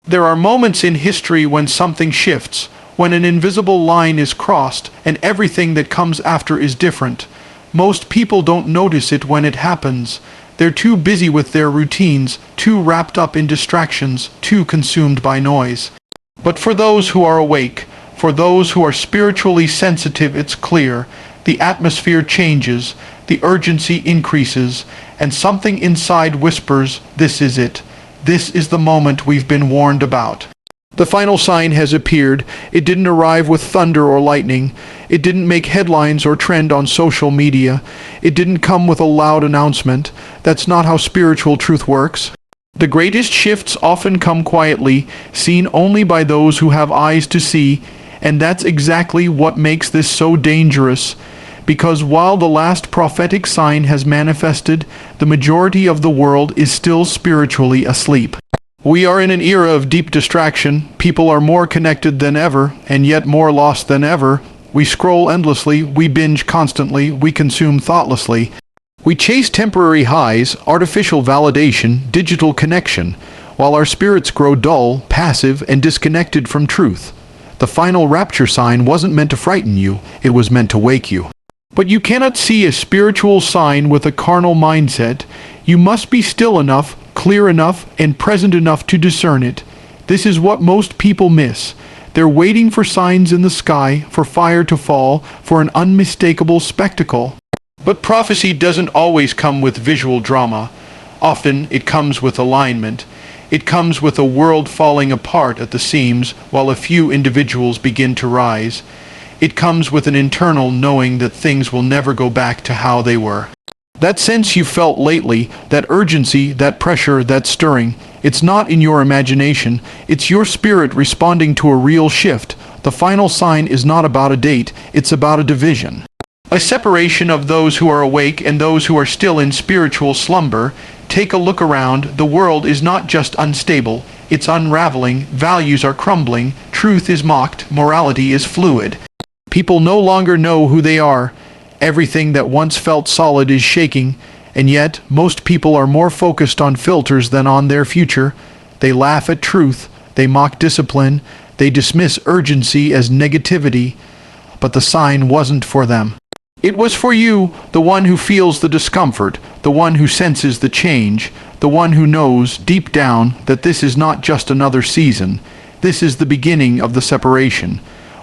There are moments in history when something shifts, when an invisible line is crossed, and everything that comes after is different. Most people don't notice it when it happens. They're too busy with their routines, too wrapped up in distractions, too consumed by noise. But for those who are awake, for those who are spiritually sensitive, it's clear. The atmosphere changes, the urgency increases, and something inside whispers, "This is it. This is the moment we've been warned about." The final sign has appeared. It didn't arrive with thunder or lightning. It didn't make headlines or trend on social media. It didn't come with a loud announcement. That's not how spiritual truth works. The greatest shifts often come quietly, seen only by those who have eyes to see, and that's exactly what makes this so dangerous. Because while the last prophetic sign has manifested, the majority of the world is still spiritually asleep. We are in an era of deep distraction. People are more connected than ever, and yet more lost than ever. We scroll endlessly, we binge constantly, we consume thoughtlessly. We chase temporary highs, artificial validation, digital connection, while our spirits grow dull, passive, and disconnected from truth. The final rapture sign wasn't meant to frighten you, it was meant to wake you. But you cannot see a spiritual sign with a carnal mindset. You must be still enough, clear enough, and present enough to discern it. This is what most people miss. They're waiting for signs in the sky, for fire to fall, for an unmistakable spectacle. But prophecy doesn't always come with visual drama. Often it comes with alignment. It comes with a world falling apart at the seams while a few individuals begin to rise. It comes with an internal knowing that things will never go back to how they were. That sense you felt lately, that urgency, that pressure, that stirring, it's not in your imagination, it's your spirit responding to a real shift. The final sign is not about a date, it's about a division. A separation of those who are awake and those who are still in spiritual slumber. Take a look around. The world is not just unstable, it's unraveling, values are crumbling, truth is mocked, morality is fluid. People no longer know who they are. Everything that once felt solid is shaking, and yet most people are more focused on filters than on their future. They laugh at truth, they mock discipline, they dismiss urgency as negativity, but the sign wasn't for them. It was for you, the one who feels the discomfort, the one who senses the change, the one who knows deep down that this is not just another season. This is the beginning of the separation.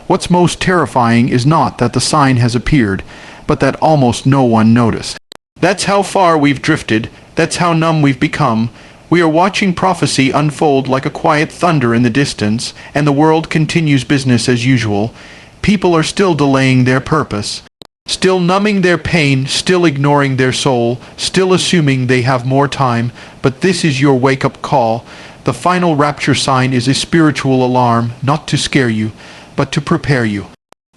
What's most terrifying is not that the sign has appeared, but that almost no one noticed. That's how far we've drifted. That's how numb we've become. We are watching prophecy unfold like a quiet thunder in the distance, and the world continues business as usual. People are still delaying their purpose, still numbing their pain, still ignoring their soul, still assuming they have more time. But this is your wake-up call. The final rapture sign is a spiritual alarm, not to scare you, but to prepare you.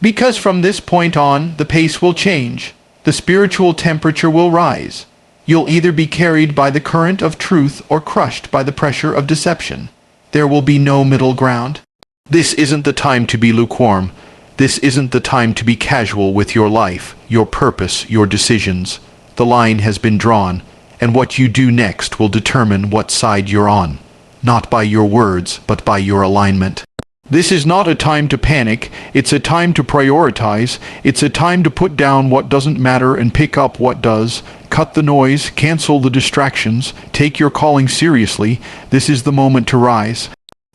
Because from this point on, the pace will change. The spiritual temperature will rise. You'll either be carried by the current of truth or crushed by the pressure of deception. There will be no middle ground. This isn't the time to be lukewarm. This isn't the time to be casual with your life, your purpose, your decisions. The line has been drawn, and what you do next will determine what side you're on. Not by your words, but by your alignment. This is not a time to panic, it's a time to prioritize, it's a time to put down what doesn't matter and pick up what does. Cut the noise, cancel the distractions, take your calling seriously. This is the moment to rise.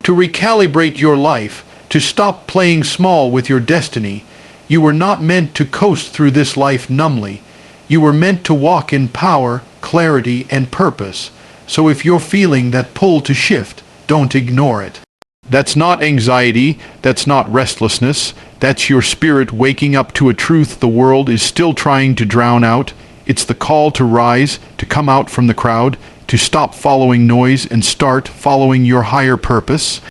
To recalibrate your life, to stop playing small with your destiny. You were not meant to coast through this life numbly. You were meant to walk in power, clarity, and purpose. So if you're feeling that pull to shift, don't ignore it. That's not anxiety, that's not restlessness, that's your spirit waking up to a truth the world is still trying to drown out. It's the call to rise, to come out from the crowd, to stop following noise and start following your higher purpose.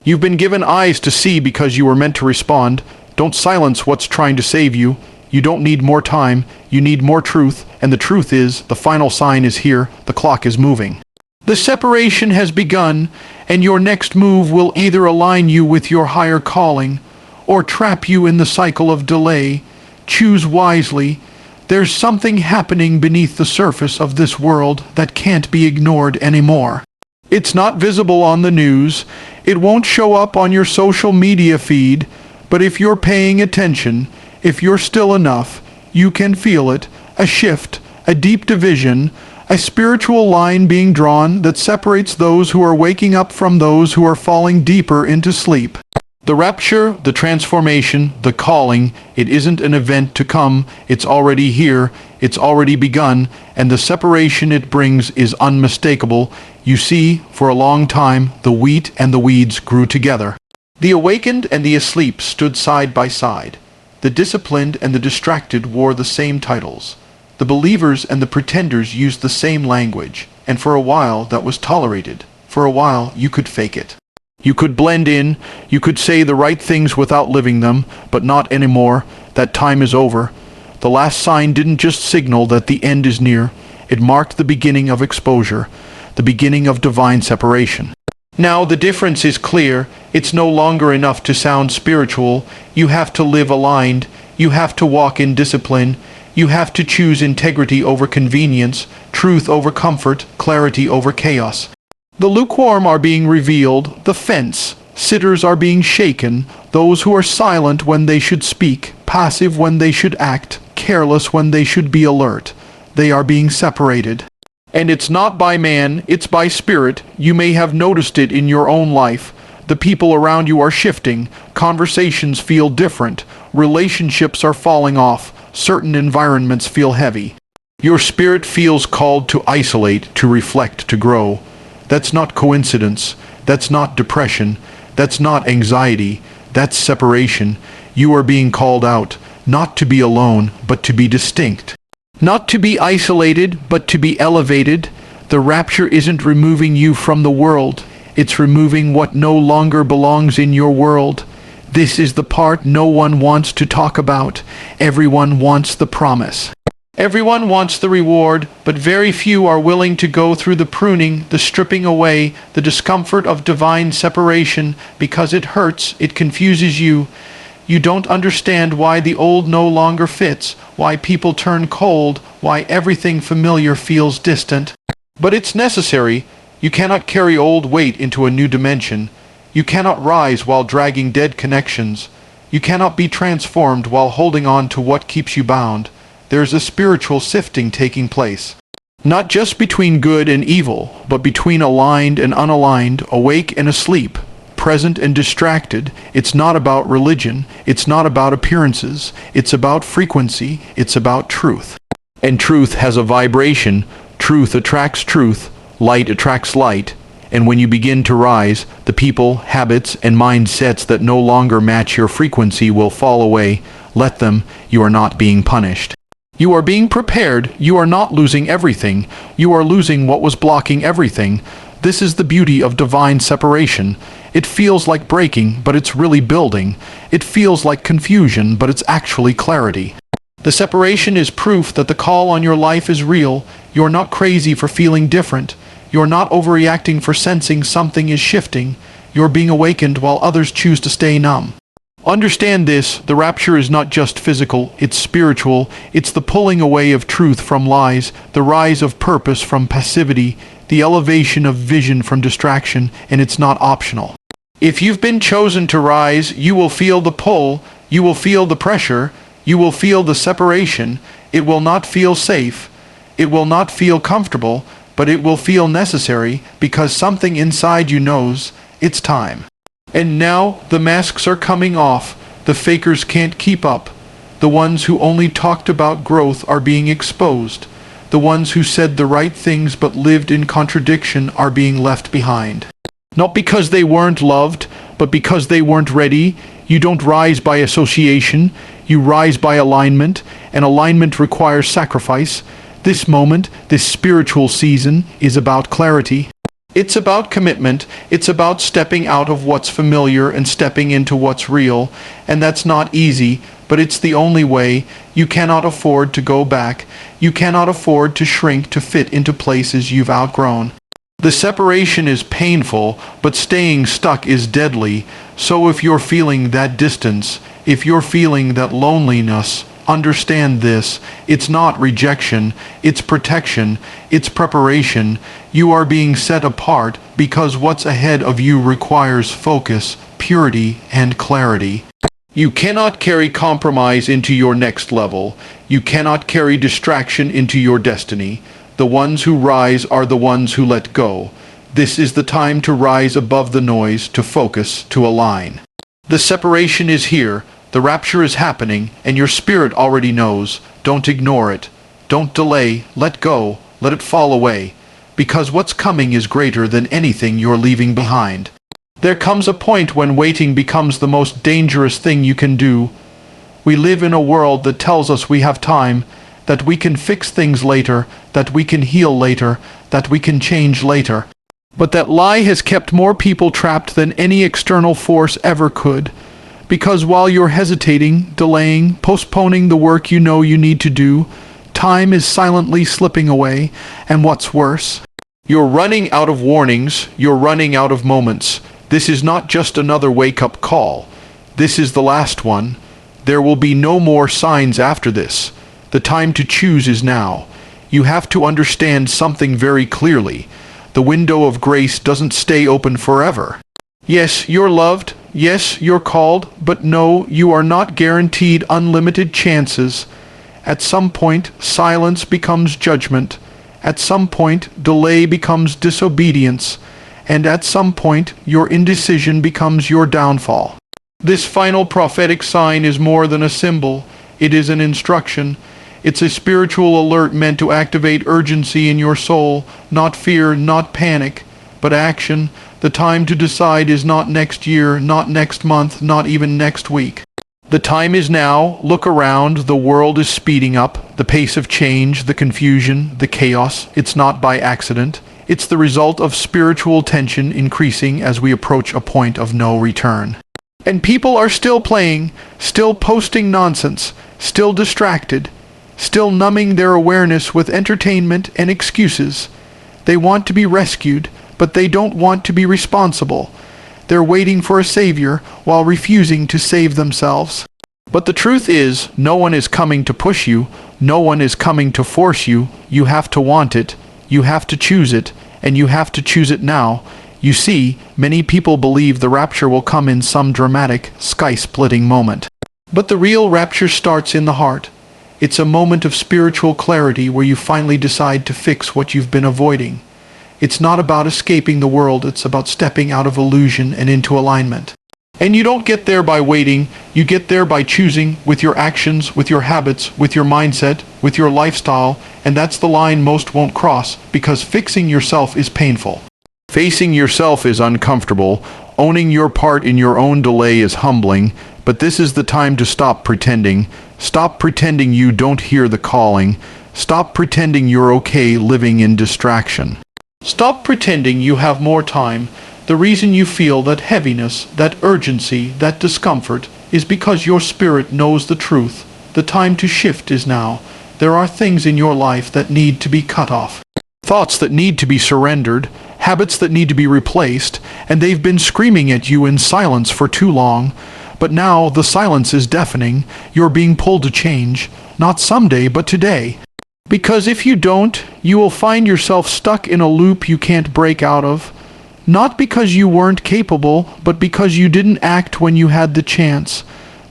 You've been given eyes to see because you were meant to respond. Don't silence what's trying to save you. You don't need more time, you need more truth, and the truth is, the final sign is here, the clock is moving. The separation has begun, and your next move will either align you with your higher calling, or trap you in the cycle of delay. Choose wisely. There's something happening beneath the surface of this world that can't be ignored anymore. It's not visible on the news, It won't show up on your social media feed, but if you're paying attention, if you're still enough, you can feel it, a shift, a deep division, a spiritual line being drawn that separates those who are waking up from those who are falling deeper into sleep. The rapture, the transformation, the calling, it isn't an event to come, it's already here, it's already begun, and the separation it brings is unmistakable. You see, for a long time, the wheat and the weeds grew together. The awakened and the asleep stood side by side. The disciplined and the distracted wore the same titles. The believers and the pretenders used the same language, and for a while that was tolerated. For a while you could fake it. You could blend in, you could say the right things without living them, but not anymore. That time is over. The last sign didn't just signal that the end is near. It marked the beginning of exposure, the beginning of divine separation. Now the difference is clear. It's no longer enough to sound spiritual. You have to live aligned. You have to walk in discipline. You have to choose integrity over convenience, truth over comfort, clarity over chaos. The lukewarm are being revealed, the fence sitters are being shaken, those who are silent when they should speak, passive when they should act, careless when they should be alert. They are being separated. And it's not by man, it's by spirit. You may have noticed it in your own life. The people around you are shifting, conversations feel different, relationships are falling off, certain environments feel heavy. Your spirit feels called to isolate, to reflect, to grow. That's not coincidence. That's not depression. That's not anxiety. That's separation. You are being called out, not to be alone, but to be distinct. Not to be isolated, but to be elevated. The rapture isn't removing you from the world. It's removing what no longer belongs in your world. This is the part no one wants to talk about. Everyone wants the promise. Everyone wants the reward, but very few are willing to go through the pruning, the stripping away, the discomfort of divine separation, because it hurts, it confuses you. You don't understand why the old no longer fits, why people turn cold, why everything familiar feels distant. But it's necessary. You cannot carry old weight into a new dimension. You cannot rise while dragging dead connections. You cannot be transformed while holding on to what keeps you bound. There's a spiritual sifting taking place. Not just between good and evil, but between aligned and unaligned, awake and asleep, present and distracted. It's not about religion. It's not about appearances. It's about frequency. It's about truth. And truth has a vibration. Truth attracts truth. Light attracts light. And when you begin to rise, the people, habits, and mindsets that no longer match your frequency will fall away. Let them. You are not being punished. You are being prepared. You are not losing everything. You are losing what was blocking everything. This is the beauty of divine separation. It feels like breaking, but it's really building. It feels like confusion, but it's actually clarity. The separation is proof that the call on your life is real. You're not crazy for feeling different. You're not overreacting for sensing something is shifting. You're being awakened while others choose to stay numb. Understand this, the rapture is not just physical, it's spiritual. It's the pulling away of truth from lies, the rise of purpose from passivity, the elevation of vision from distraction, and it's not optional. If you've been chosen to rise, you will feel the pull, you will feel the pressure, you will feel the separation. It will not feel safe, it will not feel comfortable, but it will feel necessary because something inside you knows it's time. And now the masks are coming off. The fakers can't keep up. The ones who only talked about growth are being exposed. The ones who said the right things but lived in contradiction are being left behind. Not because they weren't loved, but because they weren't ready. You don't rise by association. You rise by alignment, and alignment requires sacrifice. This moment, this spiritual season, is about clarity. It's about commitment. It's about stepping out of what's familiar and stepping into what's real. And that's not easy, but it's the only way. You cannot afford to go back. You cannot afford to shrink to fit into places you've outgrown. The separation is painful, but staying stuck is deadly. So if you're feeling that distance, if you're feeling that loneliness, Understand this. It's not rejection, it's protection, it's preparation. You are being set apart because what's ahead of you requires focus, purity, and clarity. You cannot carry compromise into your next level. You cannot carry distraction into your destiny. The ones who rise are the ones who let go. This is the time to rise above the noise, to focus, to align. The separation is here. The rapture is happening, and your spirit already knows. Don't ignore it. Don't delay. Let go. Let it fall away. Because what's coming is greater than anything you're leaving behind. There comes a point when waiting becomes the most dangerous thing you can do. We live in a world that tells us we have time, that we can fix things later, that we can heal later, that we can change later. But that lie has kept more people trapped than any external force ever could. Because while you're hesitating, delaying, postponing the work you know you need to do, time is silently slipping away, and what's worse, you're running out of warnings, you're running out of moments. This is not just another wake-up call. This is the last one. There will be no more signs after this. The time to choose is now. You have to understand something very clearly. The window of grace doesn't stay open forever. Yes, you're loved. Yes, you're called. But no, you are not guaranteed unlimited chances. At some point, silence becomes judgment. At some point, delay becomes disobedience. And at some point, your indecision becomes your downfall. This final prophetic sign is more than a symbol. It is an instruction. It's a spiritual alert meant to activate urgency in your soul, not fear, not panic, but action. The time to decide is not next year, not next month, not even next week. The time is now. Look around. The world is speeding up. The pace of change, the confusion, the chaos. It's not by accident. It's the result of spiritual tension increasing as we approach a point of no return. And people are still playing, still posting nonsense, still distracted, still numbing their awareness with entertainment and excuses. They want to be rescued, but they don't want to be responsible. They're waiting for a savior while refusing to save themselves. But the truth is, no one is coming to push you. No one is coming to force you. You have to want it. You have to choose it, and you have to choose it now. You see, many people believe the rapture will come in some dramatic, sky-splitting moment. But the real rapture starts in the heart. It's a moment of spiritual clarity where you finally decide to fix what you've been avoiding. It's not about escaping the world, it's about stepping out of illusion and into alignment. And you don't get there by waiting, you get there by choosing with your actions, with your habits, with your mindset, with your lifestyle, and that's the line most won't cross, because fixing yourself is painful. Facing yourself is uncomfortable, owning your part in your own delay is humbling, but this is the time to stop pretending. Stop pretending you don't hear the calling. Stop pretending you're okay living in distraction. Stop pretending you have more time. The reason you feel that heaviness, that urgency, that discomfort is because your spirit knows the truth. The time to shift is now. There are things in your life that need to be cut off. Thoughts that need to be surrendered, habits that need to be replaced, and they've been screaming at you in silence for too long. But now the silence is deafening. You're being pulled to change, not someday, but today. Because if you don't, you will find yourself stuck in a loop you can't break out of. Not because you weren't capable, but because you didn't act when you had the chance.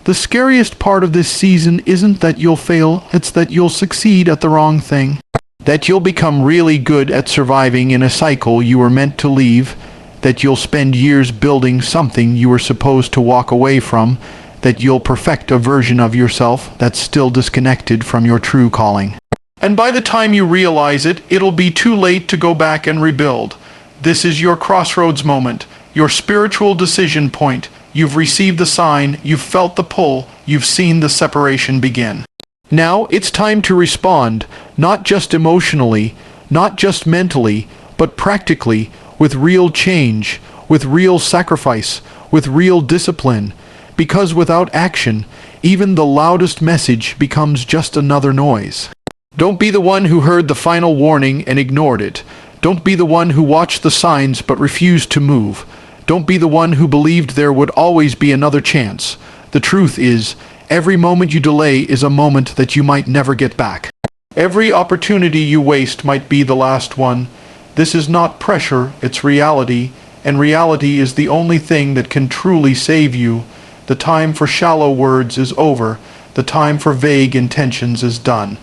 The scariest part of this season isn't that you'll fail, it's that you'll succeed at the wrong thing. That you'll become really good at surviving in a cycle you were meant to leave. That you'll spend years building something you were supposed to walk away from. That you'll perfect a version of yourself that's still disconnected from your true calling. And by the time you realize it, it'll be too late to go back and rebuild. This is your crossroads moment, your spiritual decision point. You've received the sign, you've felt the pull, you've seen the separation begin. Now it's time to respond, not just emotionally, not just mentally, but practically, with real change, with real sacrifice, with real discipline. Because without action, even the loudest message becomes just another noise. Don't be the one who heard the final warning and ignored it. Don't be the one who watched the signs but refused to move. Don't be the one who believed there would always be another chance. The truth is, Every moment you delay is a moment that you might never get back. Every opportunity you waste might be the last one. This is not pressure, it's reality, and reality is the only thing that can truly save you. The time for shallow words is over. The time for vague intentions is done.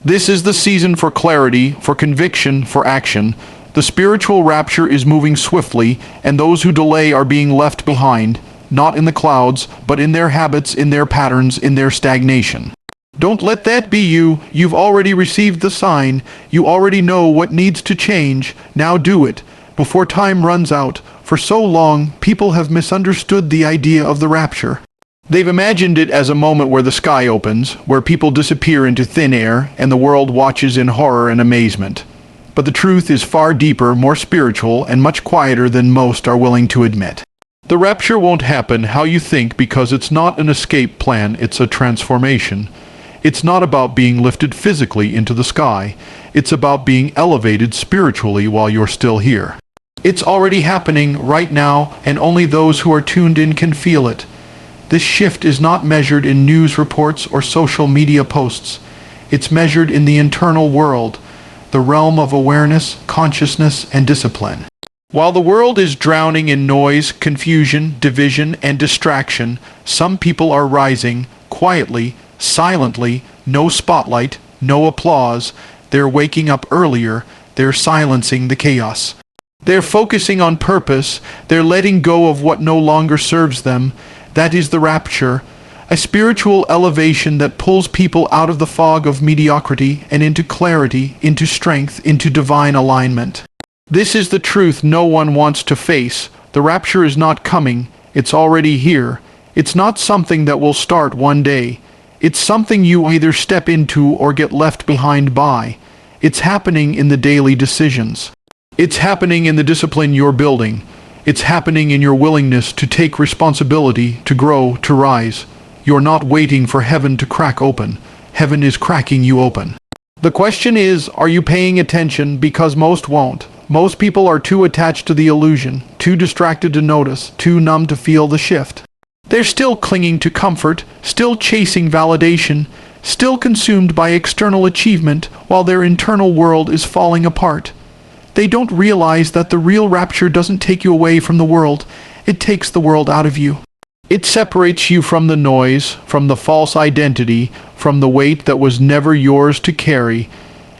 This is the season for clarity, for conviction, for action. The spiritual rapture is moving swiftly, and those who delay are being left behind, not in the clouds, but in their habits, in their patterns, in their stagnation. Don't let that be you. You've already received the sign. You already know what needs to change. Now do it, before time runs out. For so long, people have misunderstood the idea of the rapture. They've imagined it as a moment where the sky opens, where people disappear into thin air, and the world watches in horror and amazement. But the truth is far deeper, more spiritual, and much quieter than most are willing to admit. The rapture won't happen how you think because it's not an escape plan, it's a transformation. It's not about being lifted physically into the sky. It's about being elevated spiritually while you're still here. It's already happening right now, and only those who are tuned in can feel it. This shift is not measured in news reports or social media posts. It's measured in the internal world, the realm of awareness, consciousness, and discipline. While the world is drowning in noise, confusion, division, and distraction, some people are rising, quietly, silently, no spotlight, no applause. They're waking up earlier, they're silencing the chaos. They're focusing on purpose, they're letting go of what no longer serves them. That is the rapture, a spiritual elevation that pulls people out of the fog of mediocrity and into clarity, into strength, into divine alignment. This is the truth no one wants to face. The rapture is not coming, it's already here. It's not something that will start one day. It's something you either step into or get left behind by. It's happening in the daily decisions. It's happening in the discipline you're building. It's happening in your willingness to take responsibility, to grow, to rise. You're not waiting for heaven to crack open. Heaven is cracking you open. The question is, are you paying attention? Because most won't. Most people are too attached to the illusion, too distracted to notice, too numb to feel the shift. They're still clinging to comfort, still chasing validation, still consumed by external achievement while their internal world is falling apart. They don't realize that the real rapture doesn't take you away from the world, it takes the world out of you. It separates you from the noise, from the false identity, from the weight that was never yours to carry.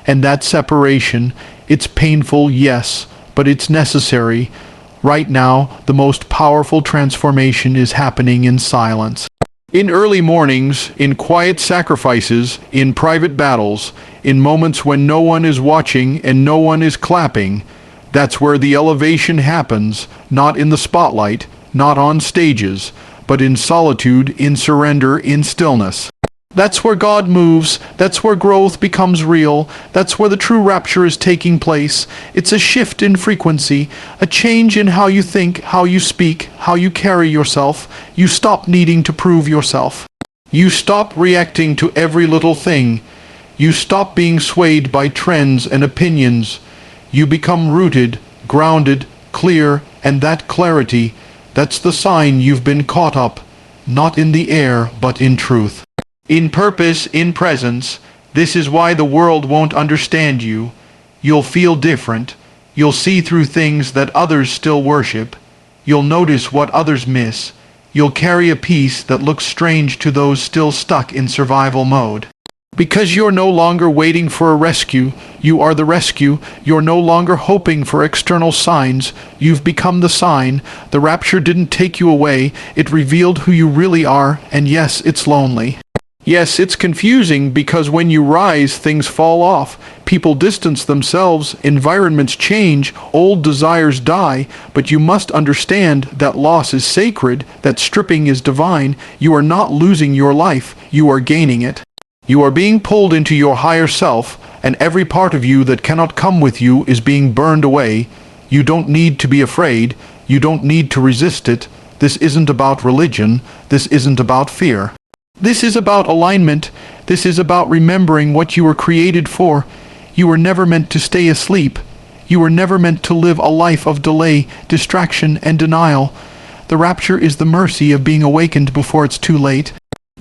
And that separation, it's painful, yes, but it's necessary. Right now, the most powerful transformation is happening in silence. In early mornings, in quiet sacrifices, in private battles, in moments when no one is watching and no one is clapping, that's where the elevation happens, not in the spotlight, not on stages, but in solitude, in surrender, in stillness. That's where God moves, that's where growth becomes real, that's where the true rapture is taking place. It's a shift in frequency, a change in how you think, how you speak, how you carry yourself. You stop needing to prove yourself. You stop reacting to every little thing. You stop being swayed by trends and opinions. You become rooted, grounded, clear, and that clarity, that's the sign you've been caught up, not in the air, but in truth. In purpose, in presence. This is why the world won't understand you. You'll feel different. You'll see through things that others still worship. You'll notice what others miss. You'll carry a peace that looks strange to those still stuck in survival mode. Because you're no longer waiting for a rescue, you are the rescue. You're no longer hoping for external signs. You've become the sign. The rapture didn't take you away. It revealed who you really are, and yes, it's lonely. Yes, it's confusing because when you rise, things fall off. People distance themselves, environments change, old desires die, but you must understand that loss is sacred, that stripping is divine. You are not losing your life, you are gaining it. You are being pulled into your higher self, and every part of you that cannot come with you is being burned away. You don't need to be afraid. You don't need to resist it. This isn't about religion. This isn't about fear. This is about alignment. This is about remembering what you were created for. You were never meant to stay asleep. You were never meant to live a life of delay, distraction, and denial. The rapture is the mercy of being awakened before it's too late.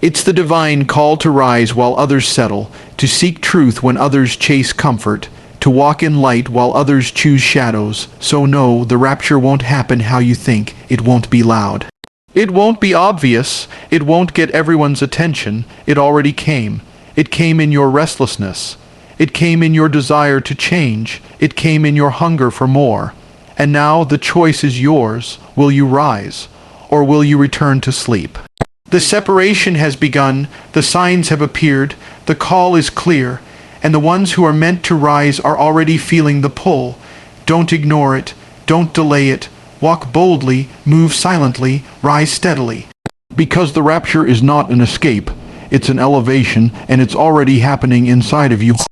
It's the divine call to rise while others settle, to seek truth when others chase comfort, to walk in light while others choose shadows. So no, the rapture won't happen how you think. It won't be loud. It won't be obvious. It won't get everyone's attention. It already came. It came in your restlessness. It came in your desire to change. It came in your hunger for more. And now the choice is yours. Will you rise, or will you return to sleep? The separation has begun, the signs have appeared, the call is clear, and the ones who are meant to rise are already feeling the pull. Don't ignore it, don't delay it, walk boldly, move silently, rise steadily. Because the rapture is not an escape, it's an elevation, and it's already happening inside of you.